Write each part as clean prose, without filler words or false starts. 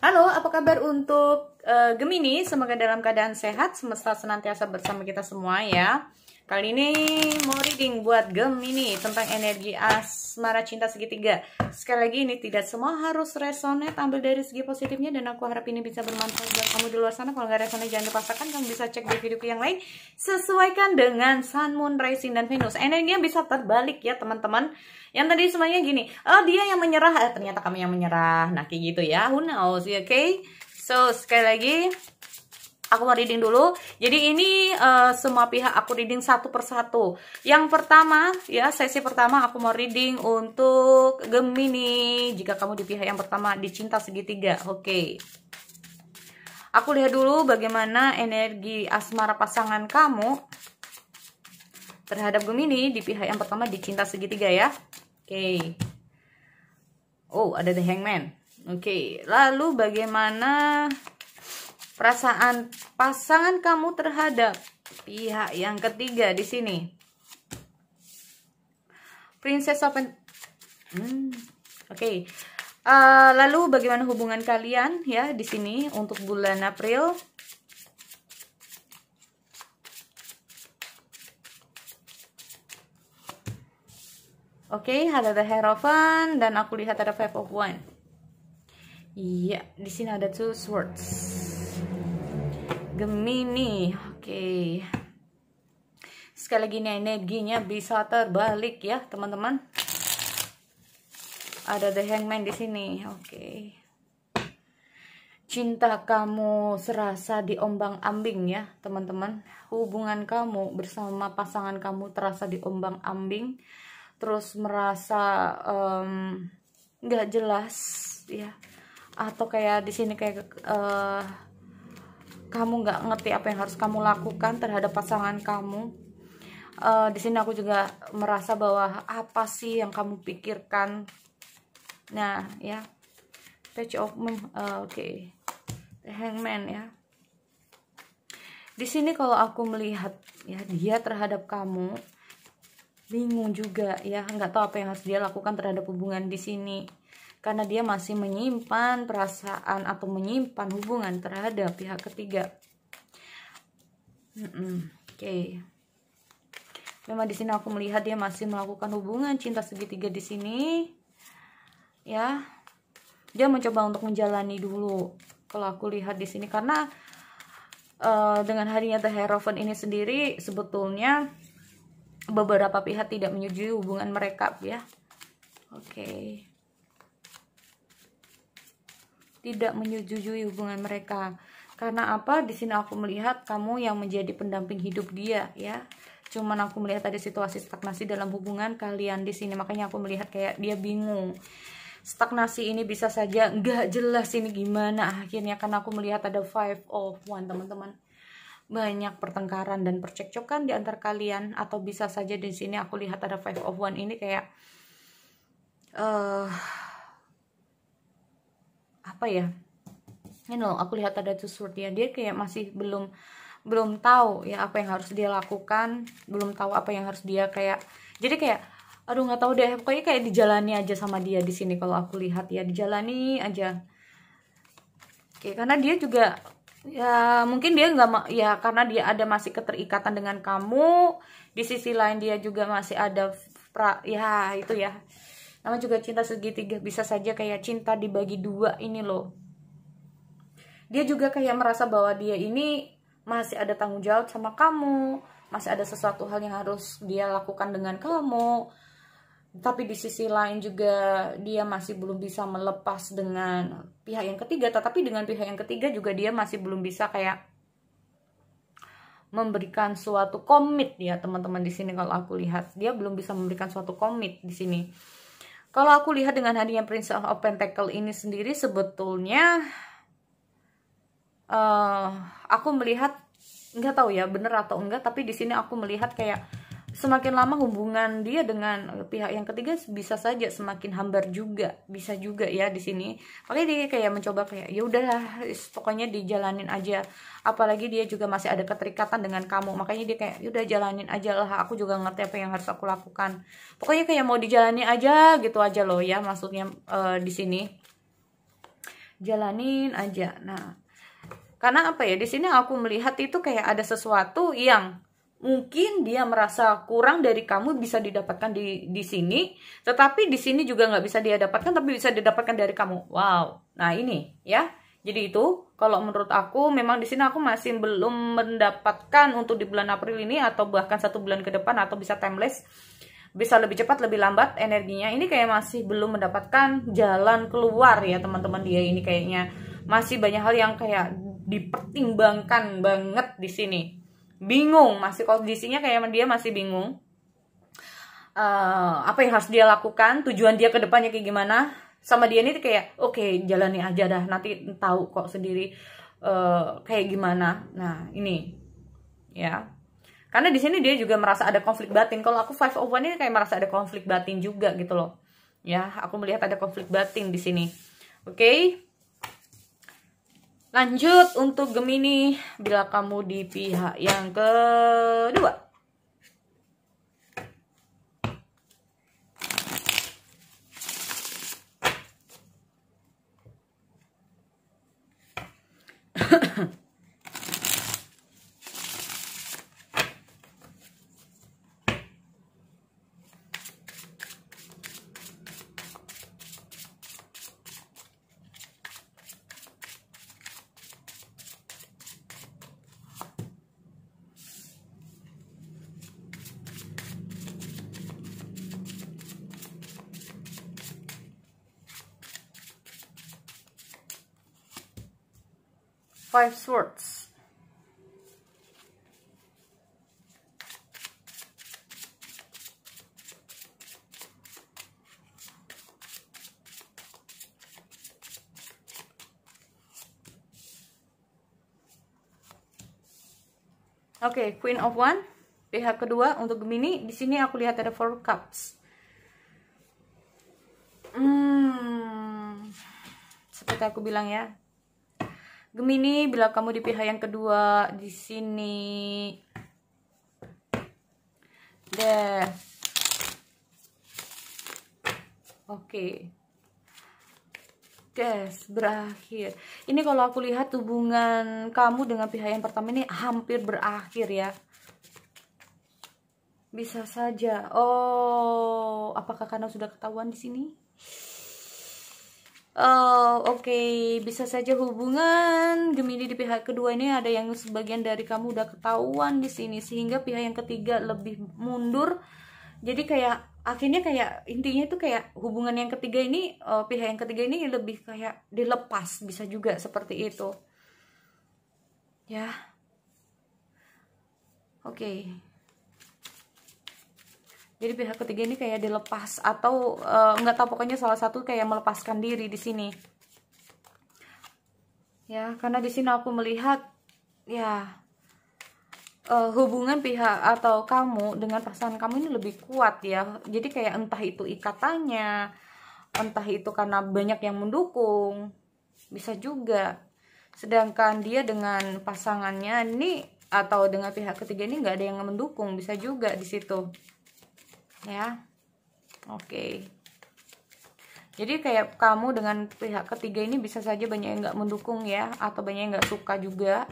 Halo, apa kabar untuk Gemini? Semoga dalam keadaan sehat, semesta senantiasa bersama kita semua ya. Kali ini mau reading buat Gemini tentang energi asmara cinta segitiga. Sekali lagi ini tidak semua harus resonate, ambil dari segi positifnya dan aku harap ini bisa bermanfaat buat kamu di luar sana. Kalau nggak resonate jangan dipaksakan, kamu bisa cek di videoku yang lain. Sesuaikan dengan Sun, Moon, Rising, dan Venus. Energinya bisa terbalik ya teman-teman. Yang tadi semuanya gini, oh dia yang menyerah, ternyata kami yang menyerah. Nah kayak gitu ya, who knows, oke? Okay? So sekali lagi aku mau reading dulu. Jadi ini semua pihak aku reading satu persatu. Yang pertama ya, sesi pertama aku mau reading untuk Gemini. Jika kamu di pihak yang pertama di cinta segitiga, oke. Aku lihat dulu bagaimana energi asmara pasangan kamu terhadap Gemini di pihak yang pertama di cinta segitiga ya. Oke. Oh, ada The Hangman. Oke. Lalu bagaimana perasaan pasangan kamu terhadap pihak yang ketiga di sini? Princess of Oke. Lalu bagaimana hubungan kalian ya di sini untuk bulan April? Oke, ada The Hierophant dan aku lihat ada Five of Wands. Iya, di sini ada Two Swords. Gemini, oke. Sekali lagi ini energinya bisa terbalik ya, teman-teman. Ada The Hangman di sini, oke. Cinta kamu serasa diombang-ambing ya, teman-teman. Hubungan kamu bersama pasangan kamu terasa diombang-ambing. Terus merasa nggak jelas ya, atau kayak di sini kayak kamu nggak ngerti apa yang harus kamu lakukan terhadap pasangan kamu. Di sini aku juga merasa bahwa apa sih yang kamu pikirkan. Nah ya, Page of oke. The Hangman ya. Di sini kalau aku melihat ya, dia terhadap kamu bingung juga ya, nggak tahu apa yang harus dia lakukan terhadap hubungan di sini, karena dia masih menyimpan perasaan atau menyimpan hubungan terhadap pihak ketiga. Oke. Memang di sini aku melihat dia masih melakukan hubungan cinta segitiga di sini ya. Dia mencoba untuk menjalani dulu kalau aku lihat di sini, karena dengan harinya The Hierophant ini sendiri sebetulnya beberapa pihak tidak menyetujui hubungan mereka ya. Oke. Tidak menyetujui hubungan mereka. Karena apa? Di sini aku melihat kamu yang menjadi pendamping hidup dia ya. Cuman aku melihat ada situasi stagnasi dalam hubungan kalian di sini. Makanya aku melihat kayak dia bingung. Stagnasi ini bisa saja nggak jelas ini gimana akhirnya, karena aku melihat ada Five of Wands, teman-teman. Banyak pertengkaran dan percekcokan di antara kalian, atau bisa saja di sini aku lihat ada Five of Wands ini kayak apa ya? You know, aku lihat ada Two Swords ya. Dia kayak masih belum tahu ya apa yang harus dia lakukan, belum tahu apa yang harus dia kayak. Jadi kayak aduh nggak tahu deh, pokoknya kayak dijalani aja sama dia di sini kalau aku lihat ya, dijalani aja. Oke, karena dia juga ya mungkin dia nggak ya, karena dia ada masih keterikatan dengan kamu. Di sisi lain dia juga masih ada ya itu ya, namanya juga cinta segitiga, bisa saja kayak cinta dibagi dua ini loh. Dia juga kayak merasa bahwa dia ini masih ada tanggung jawab sama kamu, masih ada sesuatu hal yang harus dia lakukan dengan kamu. Tapi di sisi lain juga dia masih belum bisa melepas dengan pihak yang ketiga. Tetapi dengan pihak yang ketiga juga dia masih belum bisa kayak memberikan suatu komit ya teman-teman di sini. Kalau aku lihat dia belum bisa memberikan suatu komit di sini. Kalau aku lihat dengan hadiah Princess of Pentacles ini sendiri sebetulnya aku melihat, nggak tahu ya bener atau enggak, tapi di sini aku melihat kayak semakin lama hubungan dia dengan pihak yang ketiga bisa saja semakin hambar juga, bisa juga ya di sini. Makanya dia kayak mencoba kayak ya udahlah, pokoknya dijalanin aja. Apalagi dia juga masih ada keterikatan dengan kamu, makanya dia kayak ya udah jalanin aja lah. Aku juga ngerti apa yang harus aku lakukan. Pokoknya kayak mau dijalani aja gitu aja loh ya, maksudnya di sini. jalanin aja. Nah, karena apa ya, di sini aku melihat itu kayak ada sesuatu yang mungkin dia merasa kurang dari kamu bisa didapatkan di sini, tetapi di sini juga nggak bisa dia dapatkan, tapi bisa didapatkan dari kamu. Wow, nah ini ya. Jadi itu kalau menurut aku memang di sini aku masih belum mendapatkan untuk di bulan April ini, atau bahkan 1 bulan ke depan, atau bisa timeless, bisa lebih cepat lebih lambat energinya. Ini kayak masih belum mendapatkan jalan keluar ya teman-teman. Dia ini kayaknya masih banyak hal yang kayak dipertimbangkan banget di sini. Bingung, masih kondisinya kayak dia masih bingung. Apa yang harus dia lakukan, tujuan dia ke depannya kayak gimana. Sama dia ini kayak oke, jalani aja dah, nanti tahu kok sendiri kayak gimana. Nah, ini ya. Karena di sini dia juga merasa ada konflik batin. Kalau aku Five of Wands ini kayak merasa ada konflik batin juga gitu loh. Ya, aku melihat ada konflik batin di sini. Oke. Lanjut untuk Gemini, bila kamu di pihak yang kedua. Five Swords. Oke, Queen of Wands. Pihak kedua untuk Gemini, di sini aku lihat ada Four Cups. Seperti aku bilang ya, Gemini, bila kamu di pihak yang kedua, di sini Death. Oke. Death berakhir. Ini kalau aku lihat hubungan kamu dengan pihak yang pertama ini hampir berakhir ya. Bisa saja. Oh, apakah karena sudah ketahuan di sini? Oke. Bisa saja hubungan Gemini di pihak kedua ini ada yang sebagian dari kamu udah ketahuan di sini, sehingga pihak yang ketiga lebih mundur. Jadi kayak akhirnya kayak intinya itu kayak hubungan yang ketiga ini, pihak yang ketiga ini lebih kayak dilepas, bisa juga seperti itu. Ya. Oke. Jadi pihak ketiga ini kayak dilepas, atau nggak tahu, pokoknya salah satu kayak melepaskan diri di sini. Ya, karena di sini aku melihat ya hubungan pihak atau kamu dengan pasangan kamu ini lebih kuat ya. Jadi kayak entah itu ikatannya, entah itu karena banyak yang mendukung, bisa juga. Sedangkan dia dengan pasangannya ini atau dengan pihak ketiga ini nggak ada yang mendukung, bisa juga di situ. Ya, oke. Jadi kayak kamu dengan pihak ketiga ini bisa saja banyak yang nggak mendukung ya, atau banyak yang nggak suka juga,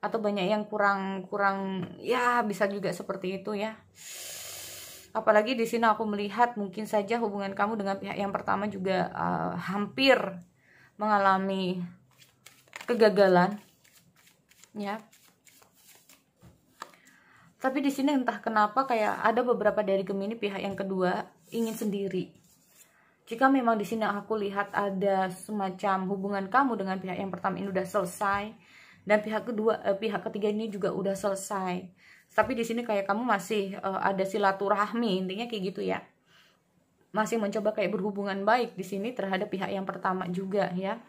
atau banyak yang kurang ya, bisa juga seperti itu ya. Apalagi di sini aku melihat mungkin saja hubungan kamu dengan pihak yang pertama juga hampir mengalami kegagalan ya. Tapi di sini entah kenapa kayak ada beberapa dari Gemini pihak yang kedua ingin sendiri. Jika memang di sini aku lihat ada semacam hubungan kamu dengan pihak yang pertama ini udah selesai, dan pihak ketiga ini juga udah selesai. Tapi di sini kayak kamu masih ada silaturahmi, intinya kayak gitu ya. Masih mencoba kayak berhubungan baik di sini terhadap pihak yang pertama juga ya.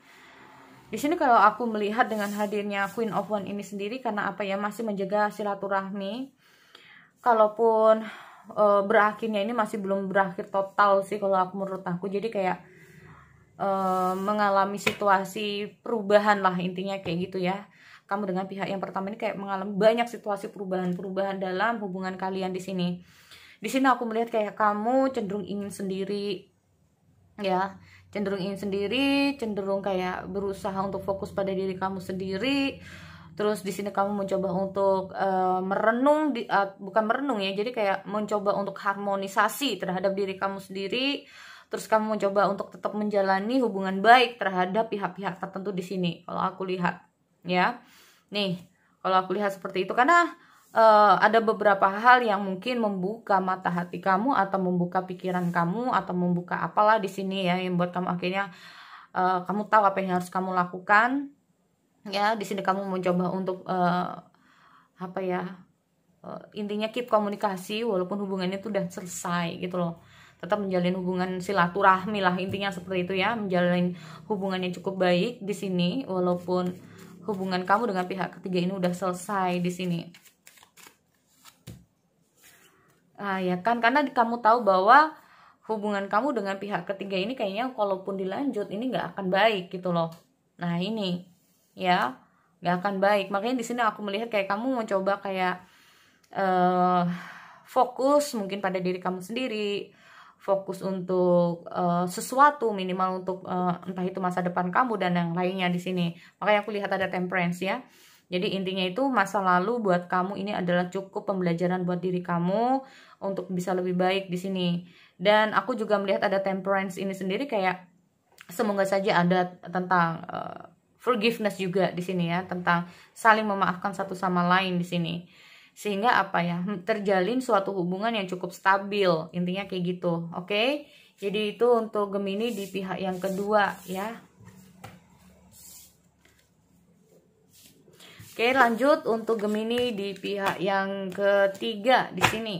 Di sini kalau aku melihat dengan hadirnya Queen of Wands ini sendiri, karena apa ya, masih menjaga silaturahmi. Kalaupun berakhirnya ini masih belum berakhir total sih kalau aku, menurut aku. Jadi kayak mengalami situasi perubahan lah, intinya kayak gitu ya. Kamu dengan pihak yang pertama ini kayak mengalami banyak situasi perubahan dalam hubungan kalian di sini. Di sini aku melihat kayak kamu cenderung ingin sendiri ya. cenderung ingin sendiri, cenderung kayak berusaha untuk fokus pada diri kamu sendiri. Terus di sini kamu mencoba untuk merenung, bukan merenung ya, jadi kayak mencoba untuk harmonisasi terhadap diri kamu sendiri. Terus kamu mencoba untuk tetap menjalani hubungan baik terhadap pihak-pihak tertentu di sini. Kalau aku lihat, ya, nih, kalau aku lihat seperti itu, karena ada beberapa hal yang mungkin membuka mata hati kamu atau membuka pikiran kamu atau membuka apalah di sini ya, yang buat kamu akhirnya kamu tahu apa yang harus kamu lakukan. Ya, di sini kamu mencoba untuk apa ya? Intinya keep komunikasi walaupun hubungannya itu udah selesai gitu loh. Tetap menjalin hubungan silaturahmi lah, intinya seperti itu ya, menjalin hubungan yang cukup baik di sini walaupun hubungan kamu dengan pihak ketiga ini udah selesai di sini. Ya kan, karena kamu tahu bahwa hubungan kamu dengan pihak ketiga ini kayaknya kalaupun dilanjut ini nggak akan baik gitu loh. Nah ini ya, nggak akan baik. Makanya di sini aku melihat kayak kamu mau coba kayak fokus mungkin pada diri kamu sendiri, fokus untuk sesuatu minimal untuk entah itu masa depan kamu dan yang lainnya di sini. Makanya aku lihat ada temperance ya. Jadi intinya itu masa lalu buat kamu ini adalah cukup pembelajaran buat diri kamu untuk bisa lebih baik di sini. Dan aku juga melihat ada temperance ini sendiri kayak semoga saja ada tentang forgiveness juga di sini ya, tentang saling memaafkan satu sama lain di sini. Sehingga apa ya, terjalin suatu hubungan yang cukup stabil, intinya kayak gitu. Oke? Jadi itu untuk Gemini di pihak yang kedua ya. Oke, lanjut untuk Gemini di pihak yang ketiga di sini.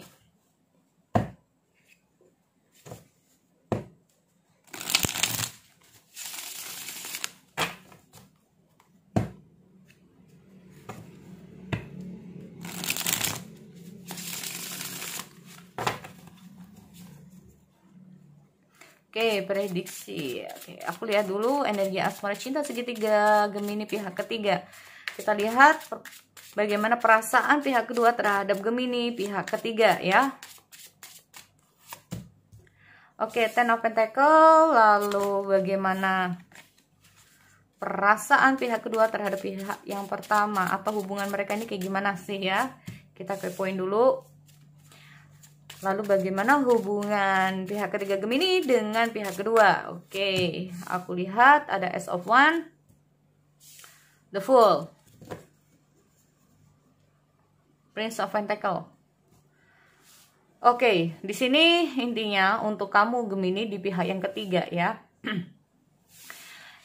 Oke, prediksi. Oke, aku lihat dulu energi asmara cinta segitiga Gemini pihak ketiga. Kita lihat bagaimana perasaan pihak kedua terhadap Gemini pihak ketiga ya. Oke, Ten of Pentacle. Lalu bagaimana perasaan pihak kedua terhadap pihak yang pertama, atau hubungan mereka ini kayak gimana sih ya? Kita kepoin dulu. Lalu bagaimana hubungan pihak ketiga Gemini dengan pihak kedua? Oke, aku lihat ada Ace of Wands, The Fool, Prince of Pentacle. Oke, di sini intinya untuk kamu Gemini di pihak yang ketiga ya.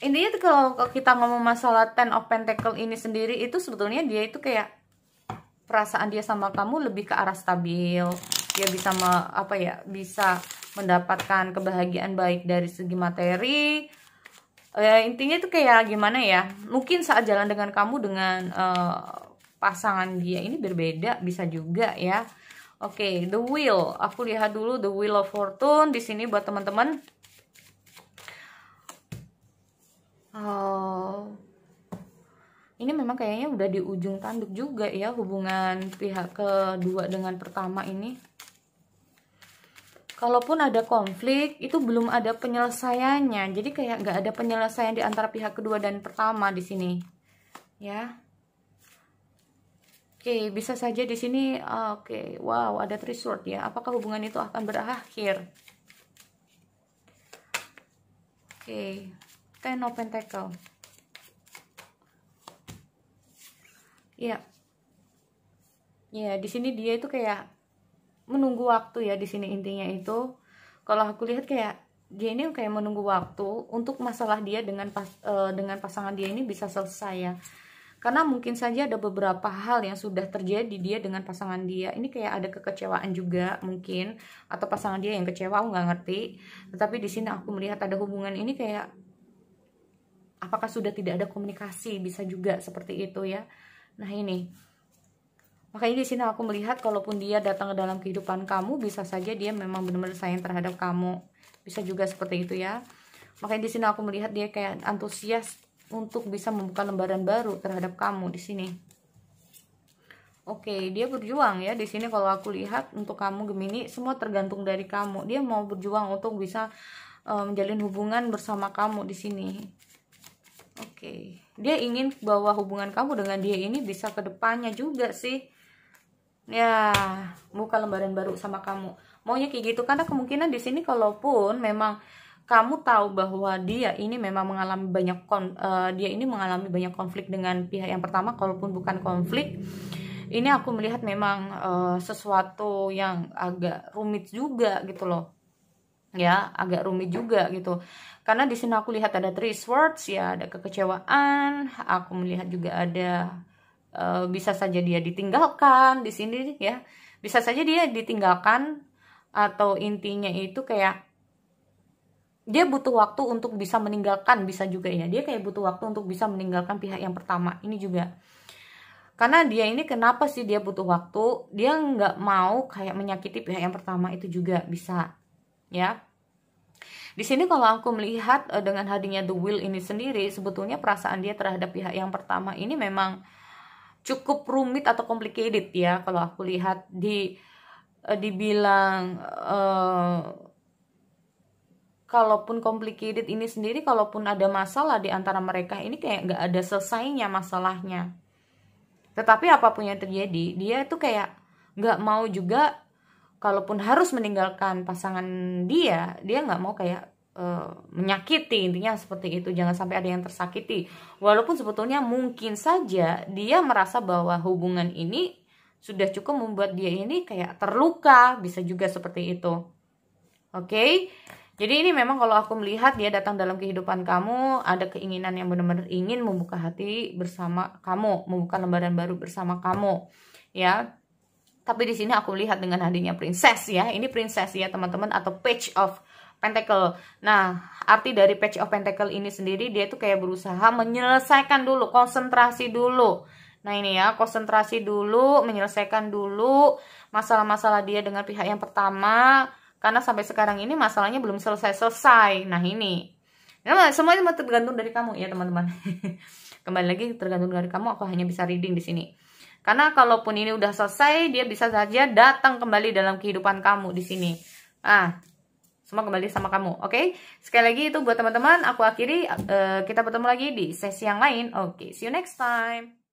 Intinya tuh kalau kita ngomong masalah Ten of Pentacle ini sendiri, itu sebetulnya dia itu kayak perasaan dia sama kamu lebih ke arah stabil. Dia bisa bisa mendapatkan kebahagiaan baik dari segi materi. Intinya itu kayak gimana ya? Mungkin saat jalan dengan kamu dengan pasangan dia ini berbeda, bisa juga ya. Oke, The Wheel. Aku lihat dulu The Wheel of Fortune di sini buat teman-teman. Ini memang kayaknya udah di ujung tanduk juga ya hubungan pihak kedua dengan pertama ini. Kalaupun ada konflik, itu belum ada penyelesaiannya. Jadi kayak nggak ada penyelesaian di antara pihak kedua dan pertama di sini, ya. Oke, bisa saja di sini. Oke, wow, ada Three Swords ya. Apakah hubungan itu akan berakhir? Oke, Ten of Pentacle. Ya, ya di sini dia itu kayak menunggu waktu ya di sini intinya itu. Kalau aku lihat kayak dia ini kayak menunggu waktu untuk masalah dia dengan pasangan dia ini bisa selesai ya. Karena mungkin saja ada beberapa hal yang sudah terjadi dia dengan pasangan dia. Ini kayak ada kekecewaan juga mungkin, atau pasangan dia yang kecewa, aku nggak ngerti. Tetapi di sini aku melihat ada hubungan ini kayak apakah sudah tidak ada komunikasi, bisa juga seperti itu ya. Nah ini, makanya di sini aku melihat kalaupun dia datang ke dalam kehidupan kamu, bisa saja dia memang benar-benar sayang terhadap kamu, bisa juga seperti itu ya. Makanya di sini aku melihat dia kayak antusias untuk bisa membuka lembaran baru terhadap kamu di sini. Oke, dia berjuang ya di sini. Kalau aku lihat untuk kamu Gemini, semua tergantung dari kamu. Dia mau berjuang untuk bisa menjalin hubungan bersama kamu di sini. Oke. Dia ingin bahwa hubungan kamu dengan dia ini bisa ke depannya juga sih. Ya, buka lembaran baru sama kamu. Maunya kayak gitu, karena kemungkinan di sini kalaupun memang kamu tahu bahwa dia ini memang mengalami banyak konflik dengan pihak yang pertama, kalaupun bukan konflik, ini aku melihat memang sesuatu yang agak rumit juga gitu loh. Ya, agak rumit juga gitu. Karena di sini aku lihat ada 3 swords ya, ada kekecewaan, aku melihat juga ada bisa saja dia ditinggalkan di sini ya. Bisa saja dia ditinggalkan, atau intinya itu kayak dia butuh waktu untuk bisa meninggalkan, bisa juga ya. Dia kayak butuh waktu untuk bisa meninggalkan pihak yang pertama. Ini juga. Karena dia ini kenapa sih dia butuh waktu? Dia nggak mau kayak menyakiti pihak yang pertama, itu juga bisa. Ya. Di sini kalau aku melihat dengan hadirnya The Wheel ini sendiri, sebetulnya perasaan dia terhadap pihak yang pertama ini memang cukup rumit atau complicated ya. Kalau aku lihat dibilang kalaupun complicated ini sendiri, kalaupun ada masalah di antara mereka ini kayak nggak ada selesainya masalahnya. Tetapi apapun yang terjadi, dia itu kayak nggak mau juga, kalaupun harus meninggalkan pasangan dia nggak mau kayak menyakiti, intinya seperti itu. Jangan sampai ada yang tersakiti. Walaupun sebetulnya mungkin saja dia merasa bahwa hubungan ini sudah cukup membuat dia ini kayak terluka, bisa juga seperti itu. Oke. Jadi ini memang kalau aku melihat dia datang dalam kehidupan kamu, ada keinginan yang benar-benar ingin membuka hati bersama kamu, membuka lembaran baru bersama kamu, ya. Tapi di sini aku lihat dengan hadirnya princess ya. Ini princess ya teman-teman, atau page of pentacle. Nah, arti dari page of pentacle ini sendiri, dia tuh kayak berusaha menyelesaikan dulu, konsentrasi dulu. Nah ini ya, konsentrasi dulu, menyelesaikan dulu masalah-masalah dia dengan pihak yang pertama. Karena sampai sekarang ini masalahnya belum selesai-selesai. Nah ini. Nah, semuanya tergantung dari kamu ya teman-teman. Kembali lagi, tergantung dari kamu, aku hanya bisa reading di sini. Karena kalaupun ini udah selesai, dia bisa saja datang kembali dalam kehidupan kamu di sini. Semua kembali sama kamu, oke? Sekali lagi itu buat teman-teman, aku akhiri. Kita bertemu lagi di sesi yang lain. Oke, see you next time.